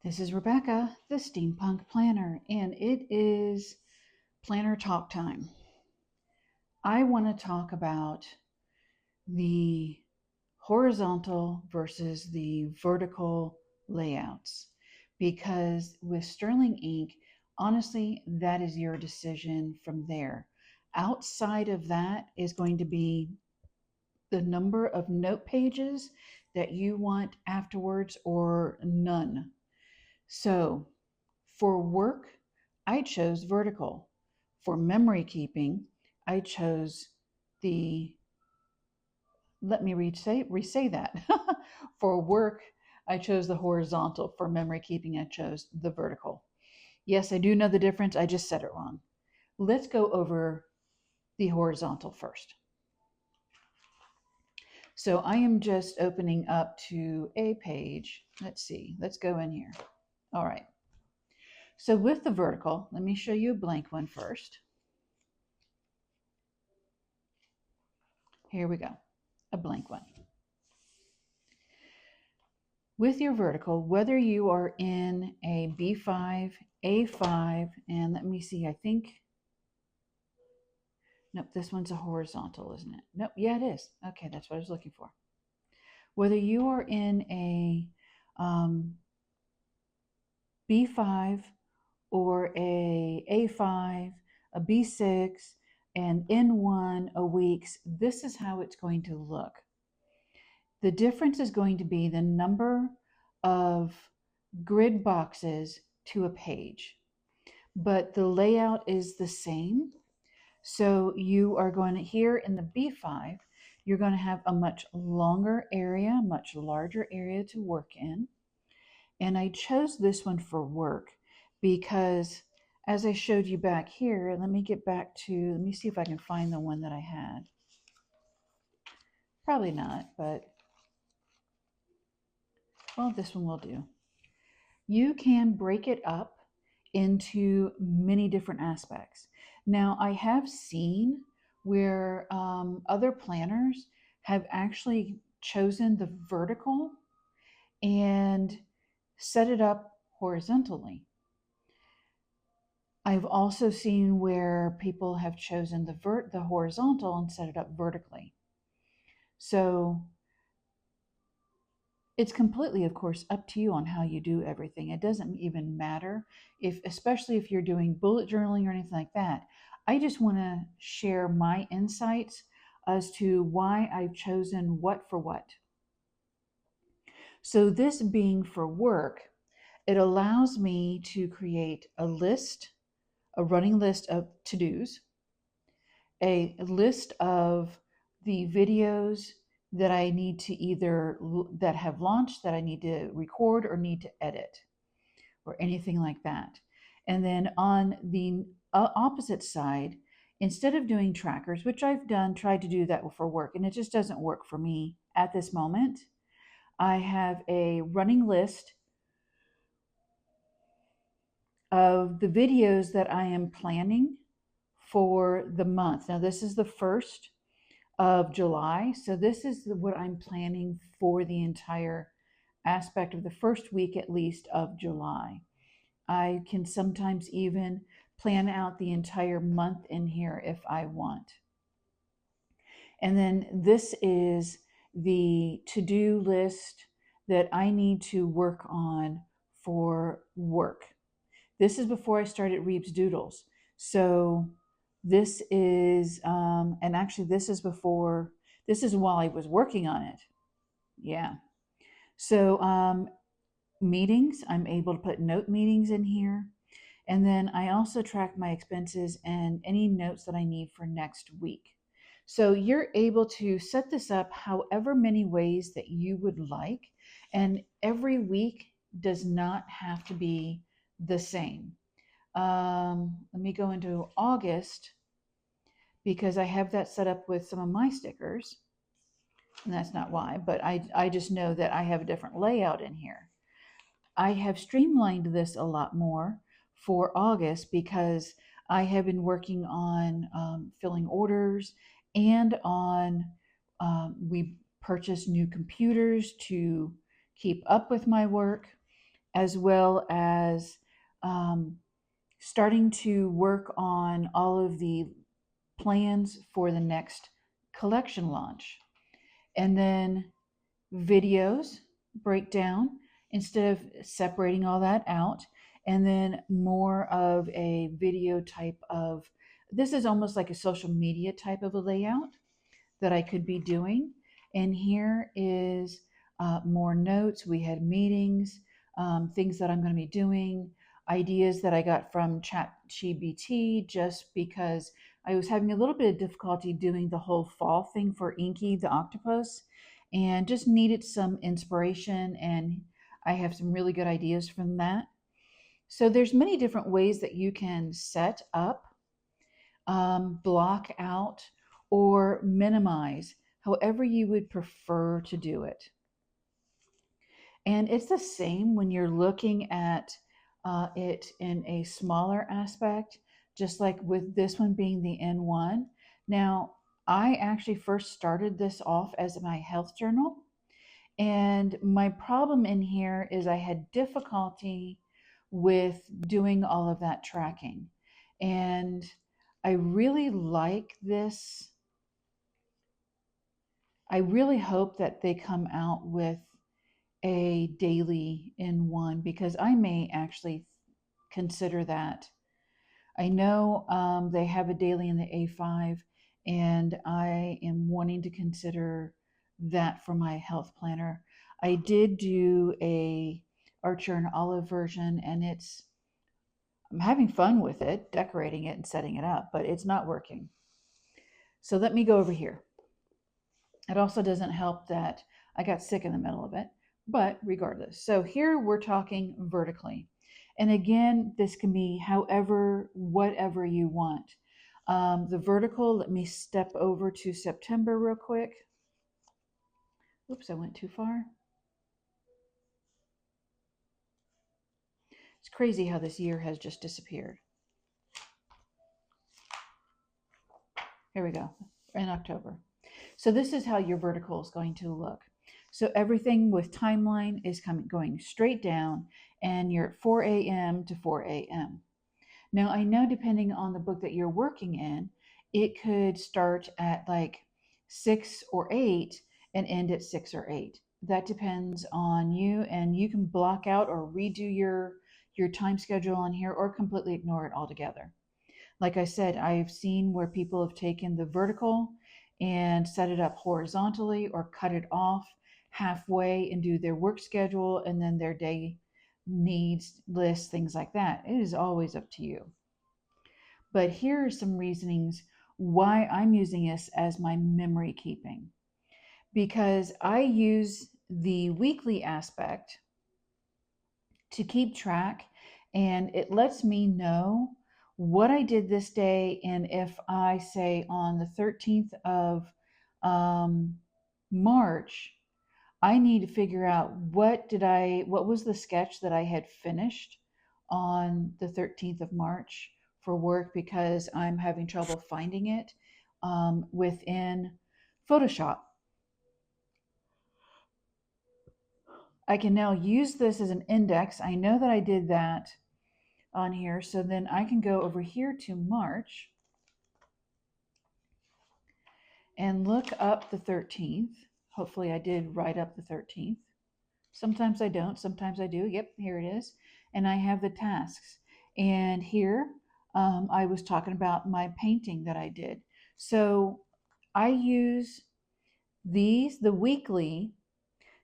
This is Rebecca, the Steampunk Planner, and it is planner talk time. I want to talk about the horizontal versus the vertical layouts because with Sterling ink, honestly, that is your decision from there. Outside of that is going to be the number of note pages that you want afterwards or none. So for work, I chose vertical. For memory keeping, I chose the, let me re-say that. For work, I chose the horizontal. For memory keeping, I chose the vertical. Yes, I do know the difference. I just said it wrong. Let's go over the horizontal first. So I am just opening up to a page. Let's see. Let's go in here. All right. So with the vertical, let me show you a blank one first. Here we go, a blank one. With your vertical, whether you are in a B5, A5, and let me see, I think, nope, this one's a horizontal, isn't it? Nope, yeah, it is. Okay, that's what I was looking for. Whether you are in a B5 or a A5, a B6, and N1 a weeks, this is how it's going to look. The difference is going to be the number of grid boxes to a page, but the layout is the same. So you are going to, here in the B5, you're going to have a much longer area, much larger area to work in. And I chose this one for work because as I showed you back here, let me get back to, let me see if I can find the one that I had. Probably not, but well, this one will do. You can break it up into many different aspects. Now, I have seen where other planners have actually chosen the vertical and set it up horizontally. I've also seen where people have chosen the horizontal and set it up vertically. So it's completely, of course, up to you on how you do everything. It doesn't even matter if, especially if you're doing bullet journaling or anything like that. I just want to share my insights as to why I've chosen what for what. So this being for work, it allows me to create a list, a running list of to-dos, a list of the videos that I need to either, that have launched, that I need to record or need to edit or anything like that. And then on the opposite side, instead of doing trackers, which I've tried to do that for work, and it just doesn't work for me at this moment, I have a running list of the videos that I am planning for the month. Now this is the 1st of July. So this is what I'm planning for the entire aspect of the first week, at least, of July. I can sometimes even plan out the entire month in here if I want. And then this is the to-do list that I need to work on for work. This is before I started RebzDoodlz. So this is, and actually this is before, this is while I was working on it. Yeah. So meetings, I'm able to put note meetings in here. And then I also track my expenses and any notes that I need for next week. So you're able to set this up however many ways that you would like. And every week does not have to be the same. Let me go into August because I have that set up with some of my stickers. And that's not why, but I just know that I have a different layout in here. I have streamlined this a lot more for August because I have been working on filling orders and on, we purchased new computers to keep up with my work. as well as um, starting to work on all of the plans for the next collection launch. And then videos breakdown instead of separating all that out, and then more of a video type of, this is almost like a social media type of a layout that I could be doing. And here is more notes. We had meetings, things that I'm going to be doing, ideas that I got from ChatGPT, just because I was having a little bit of difficulty doing the whole fall thing for Inky the octopus and just needed some inspiration. And I have some really good ideas from that. So there's many different ways that you can set up, block out, or minimize, however you would prefer to do it. And it's the same when you're looking at it in a smaller aspect, just like with this one being the N1. Now, I actually first started this off as my health journal. And my problem in here is I had difficulty with doing all of that tracking. And I really like this. I really hope that they come out with a daily in one, because I may actually consider that. I know they have a daily in the A5, and I am wanting to consider that for my health planner. I did do a Archer and Olive version, and I'm having fun with it, decorating it and setting it up, but it's not working. So let me go over here. It also doesn't help that I got sick in the middle of it, but regardless. So here we're talking vertically. And again, this can be however, whatever you want. The vertical, let me step over to September real quick. Oops, I went too far. It's crazy how this year has just disappeared. Here we go, in October. So this is how your vertical is going to look. So everything with timeline is going straight down, and you're at 4 a.m. to 4 a.m. Now, I know depending on the book that you're working in, it could start at like 6 or 8 and end at 6 or 8. That depends on you, and you can block out or redo your time schedule on here, or completely ignore it altogether. Like I said, I've seen where people have taken the vertical and set it up horizontally, or cut it off halfway and do their work schedule and then their day needs list, things like that. It is always up to you. But here are some reasonings why I'm using this as my memory keeping. Because I use the weekly aspect to keep track, and it lets me know what I did this day. And if I say on the 13th of March, I need to figure out what was the sketch that I had finished on the 13th of March for work, because I'm having trouble finding it within Photoshop. I can now use this as an index. I know that I did that on here, so then I can go over here to March and look up the 13th. Hopefully I did write up the 13th. Sometimes I don't, sometimes I do. Yep, here it is. And I have the tasks. And here I was talking about my painting that I did. So I use the weekly,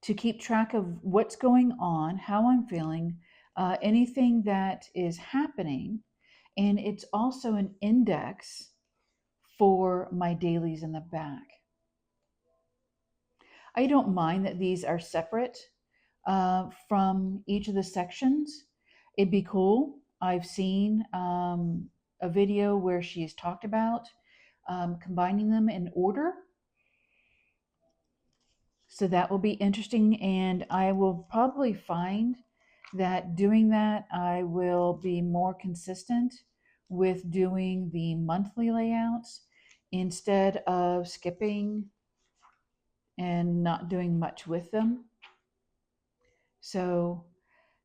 to keep track of what's going on, how I'm feeling, anything that is happening. And it's also an index for my dailies in the back. I don't mind that these are separate from each of the sections. It'd be cool. I've seen a video where she's talked about combining them in order. So that will be interesting, and I will probably find that doing that, I will be more consistent with doing the monthly layouts instead of skipping and not doing much with them. So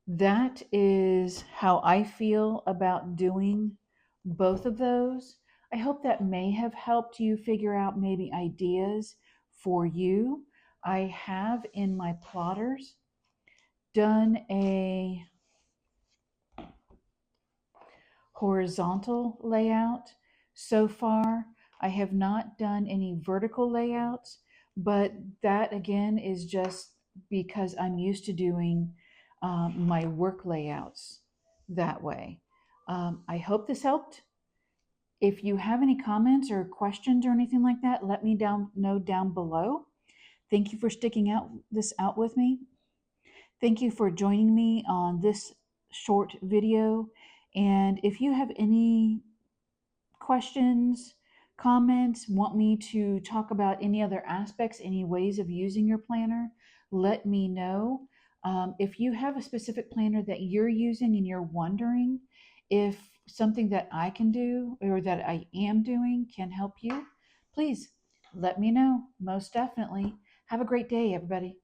that is how I feel about doing both of those. I hope that may have helped you figure out maybe ideas for you. I have in my plotters done a horizontal layout so far. I have not done any vertical layouts, but that again is just because I'm used to doing my work layouts that way. I hope this helped. If you have any comments or questions or anything like that, let me know down below. Thank you for sticking this out with me. Thank you for joining me on this short video. And if you have any questions, comments, want me to talk about any other aspects, any ways of using your planner, let me know. If you have a specific planner that you're using and you're wondering if something that I can do or that I am doing can help you, please let me know. Most definitely. Have a great day, everybody.